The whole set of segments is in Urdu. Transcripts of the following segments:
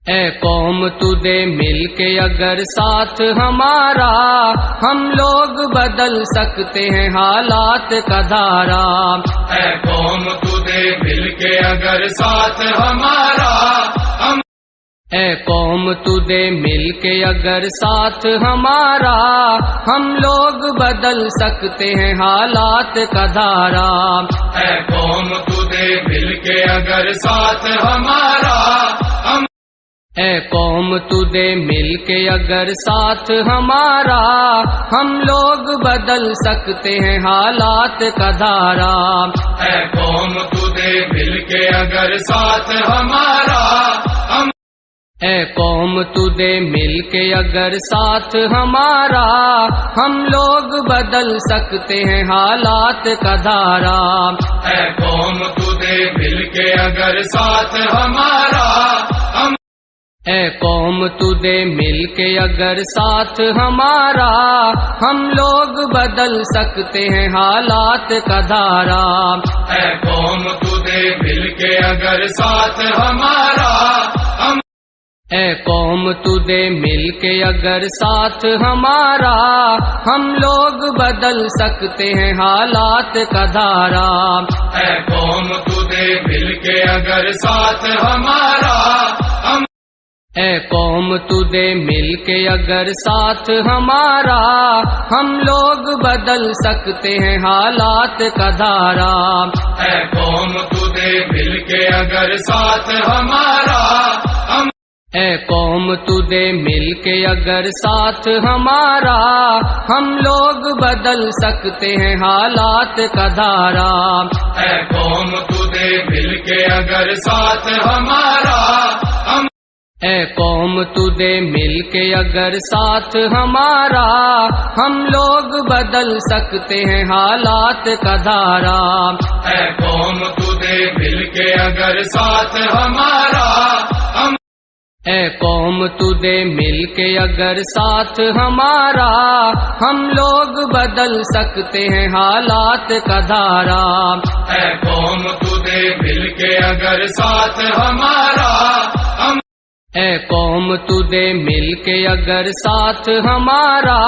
اے قوم تو دے مل کے اگر ساتھ ہمارا، ہم لوگ بدل سکتے ہیں حالات کا دھارا۔ اے قوم تو دے مل کے اگر ساتھ ہمارا، اے قوم تو دے مل کے اگر ساتھ ہمارا، ہم لوگ بدل سکتے ہیں حالات کا دھارا۔ اے قوم تو دے مل کے اگر ساتھ ہمارا، اے قوم تو دے مل کے اگر ساتھ ہمارا، ہم لوگ بدل سکتے ہیں حالات کا دھارا۔ اے قوم تو دے مل کے اگر ساتھ ہمارا، اے قوم تو دے مل کے اگر ساتھ ہمارا، ہم لوگ بدل سکتے ہیں حالات کا دھارا۔ اے قوم تو دے مل کے اگر ساتھ ہمارا، اے قوم تو دے مل کے اگر ساتھ ہمارا، ہم لوگ بدل سکتے ہیں حالات کا دھارا۔ اے قوم تو دے مل کے اگر ساتھ ہمارا، اے قوم تو دے مل کے اگر ساتھ ہمارا، ہم لوگ بدل سکتے ہیں حالات کا دھارا۔ اے قوم تو دے مل کے اگر ساتھ ہمارا، اے قوم تو دے مل کے اگر ساتھ ہمارا، ہم لوگ بدل سکتے ہیں حالات کا دھارا۔ اے قوم تو دے مل کے اگر ساتھ ہمارا، اے قوم تو دے مل کے اگر ساتھ ہمارا، ہم لوگ بدل سکتے ہیں حالات کا دھارا۔ اے قوم تو دے مل کے اگر ساتھ ہمارا، اے قوم تو دے مل کے اگر ساتھ ہمارا، ہم لوگ بدل سکتے ہیں حالات کا دھارا۔ اے قوم تو دے مل کے اگر ساتھ ہمارا، اے قوم تو دے مل کے اگر ساتھ ہمارا، ہم لوگ بدل سکتے ہیں حالات کا دھارا۔ اے قوم تو دے مل کے اگر ساتھ ہمارا، اے قوم تو دے مل کے اگر ساتھ ہمارا،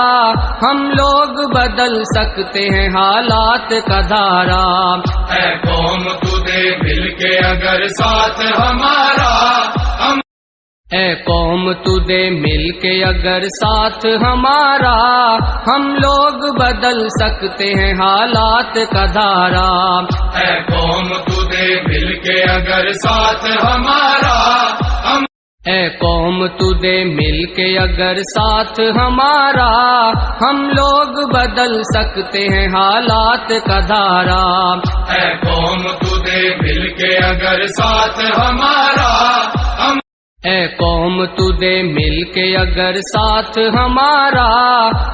ہم لوگ بدل سکتے ہیں حالات کا دھارا۔ اے قوم تو دے مل کے اگر ساتھ ہمارا، اے قوم تو دے مل کے اگر ساتھ ہمارا، ہم لوگ بدل سکتے ہیں حالات کا دھارا۔ اے قوم تو دے مل کے اگر ساتھ ہمارا، اے قوم تو دے مل کے اگر ساتھ ہمارا، ہم لوگ بدل سکتے ہیں حالات کا دھارا۔ اے قوم تو دے مل کے اگر ساتھ ہمارا، اے قوم تو دے مل کے اگر ساتھ ہمارا،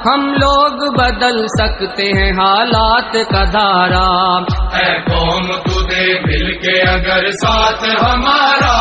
ہم لوگ بدل سکتے ہیں حالات کا دھارا۔ اے قوم تو دے مل کے اگر ساتھ ہمارا،